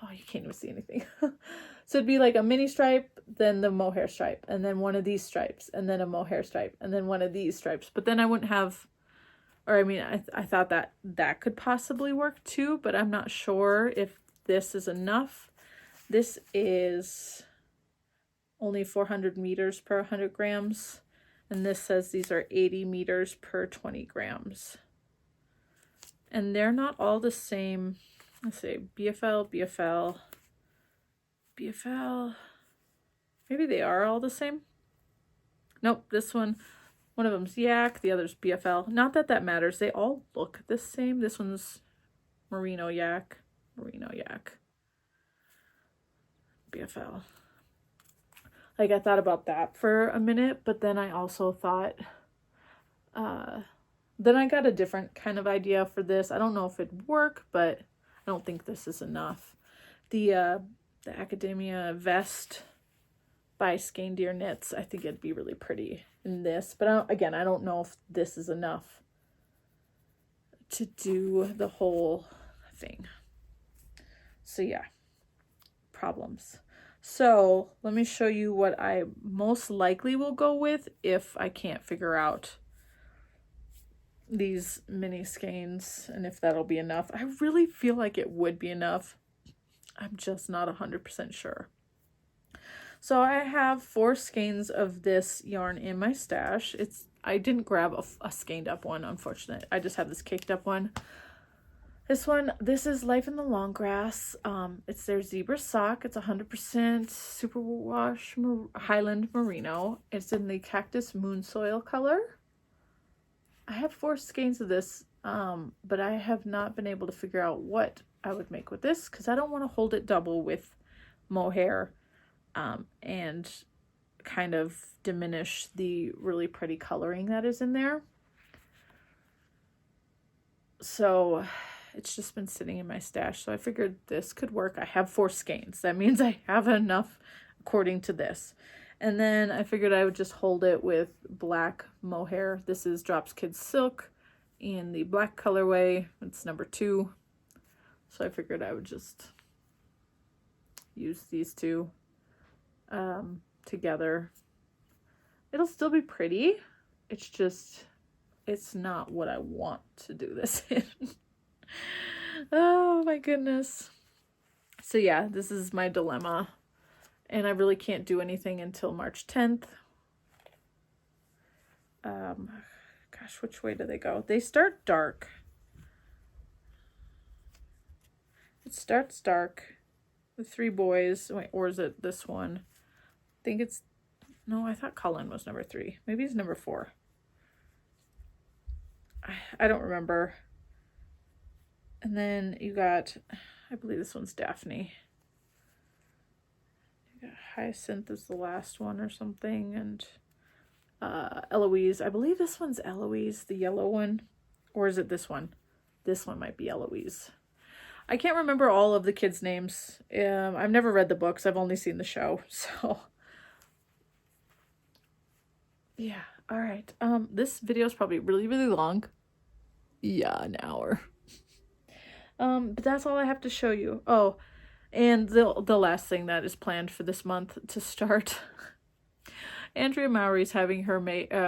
oh, you can't even see anything. So it'd be like a mini stripe, then the mohair stripe, and then one of these stripes, and then a mohair stripe, and then one of these stripes. But then I wouldn't have, or I mean, I thought that could possibly work too, but I'm not sure if this is enough. This is only 400 meters per 100 grams. And this says these are 80 meters per 20 grams. And they're not all the same. Let's see, BFL. Maybe they are all the same. Nope, this one of them's yak, the other's BFL. Not that that matters. They all look the same. This one's merino yak, BFL. Like, I thought about that for a minute, but then I also thought, then I got a different kind of idea for this. I don't know if it'd work, but I don't think this is enough. The Academia vest by Skein Deer Knits, I think it'd be really pretty in this, but I don't know if this is enough to do the whole thing. So yeah, problems. So let me show you what I most likely will go with if I can't figure out these mini skeins and if that'll be enough. I really feel like it would be enough. I'm just not 100% sure. So I have 4 skeins of this yarn in my stash. I didn't grab a skeined up one, unfortunately. I just have this caked up one. This is Life in the Long Grass. It's their zebra sock. It's 100% superwash Highland merino. It's in the cactus moon soil color. I have 4 skeins of this, but I have not been able to figure out what I would make with this because I don't want to hold it double with mohair and kind of diminish the really pretty coloring that is in there. So it's just been sitting in my stash, so I figured this could work. I have 4 skeins. That means I have enough according to this. And then I figured I would just hold it with black mohair. This is Drops Kids Silk in the black colorway. It's number 2. So I figured I would just use these two together. It'll still be pretty. It's not what I want to do this in. Oh my goodness. So yeah, this is my dilemma. And I really can't do anything until March 10th. Gosh, which way do they go? They start dark. It starts dark. The 3 boys. Wait, or is it this one? I think it's... No, I thought Cullen was number 3. Maybe he's number 4. I don't remember. And then you got, I believe this one's Daphne. You got Hyacinth is the last one or something. And Eloise. I believe this one's Eloise, the yellow one. Or is it this one? This one might be Eloise. I can't remember all of the kids' names. I've never read the books. I've only seen the show. So, yeah. All right. This video is probably really, really long. Yeah, an hour. But that's all I have to show you. Oh, and the last thing that is planned for this month to start Andrea Mowry's having her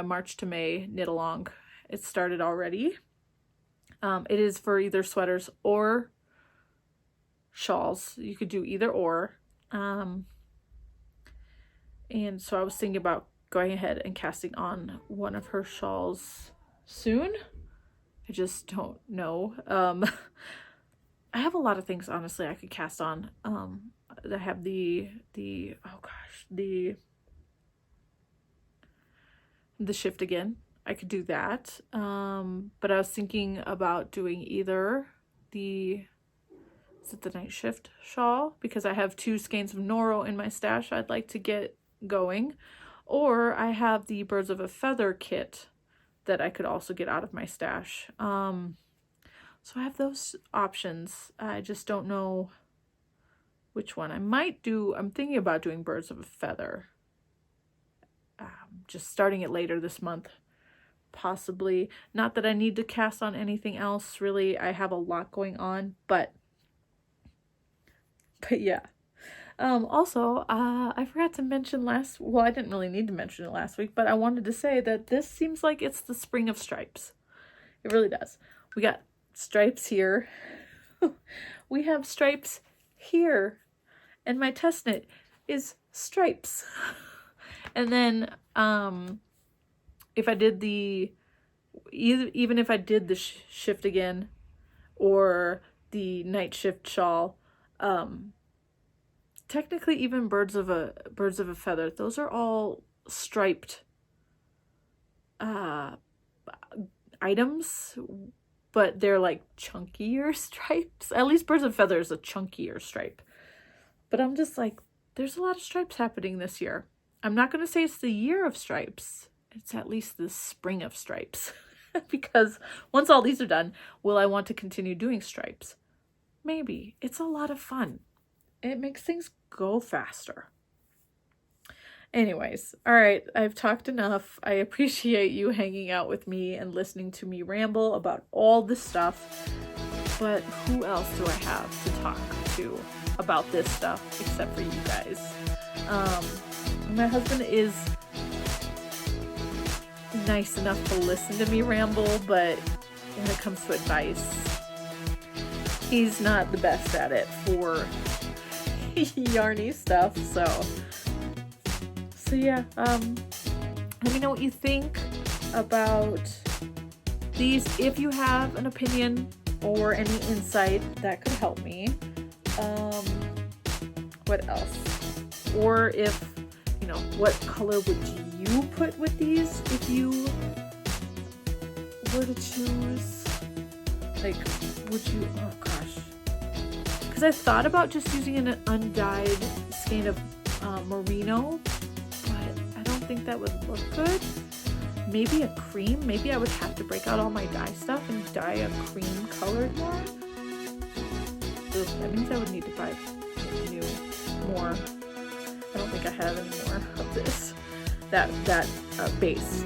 March to May knit along. It started already. It is for either sweaters or shawls. You could do either or. And so I was thinking about going ahead and casting on one of her shawls soon. I just don't know. I have a lot of things, honestly, I could cast on. I have the shift again. I could do that. But I was thinking about doing either the night shift shawl, because I have 2 skeins of Noro in my stash I'd like to get going, or I have the Birds of a Feather kit that I could also get out of my stash. So I have those options. I just don't know which one. I'm thinking about doing Birds of a Feather. Just starting it later this month, possibly. Not that I need to cast on anything else, really. I have a lot going on, but yeah. Also, I forgot to mention I didn't really need to mention it last week, but I wanted to say that this seems like it's the spring of stripes. It really does. We got stripes here. We have stripes here. And my test knit is stripes. And then, if I did even if I did the shift again, or the night shift shawl, technically even birds of a feather, those are all striped items, but they're like chunkier stripes. At least Birds of a Feather is a chunkier stripe. But I'm just like, there's a lot of stripes happening this year. I'm not going to say it's the year of stripes. It's at least the spring of stripes. Because once all these are done, will I want to continue doing stripes? Maybe. It's a lot of fun. It makes things go faster. Anyways, all right, I've talked enough. I appreciate you hanging out with me and listening to me ramble about all this stuff. But who else do I have to talk to about this stuff except for you guys? My husband is nice enough to listen to me ramble, but when it comes to advice, he's not the best at it for yarny stuff. So yeah, let me know what you think about these. If you have an opinion or any insight that could help me. What else? Or if, what color would you put with these if you were to choose? Like, would you, oh gosh. Because I thought about just using an undyed skein of merino, but I don't think that would look good. Maybe a cream. Maybe I would have to break out all my dye stuff and dye a cream colored one. That means I would need to buy more. I don't think I have any more of this. That base.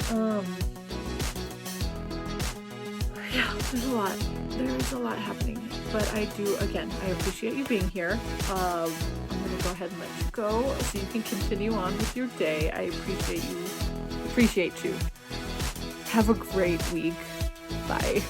Yeah, there's a lot happening. But I appreciate you being here. I'm gonna go ahead and let you go so you can continue on with your day. I appreciate you. Have a great week. Bye.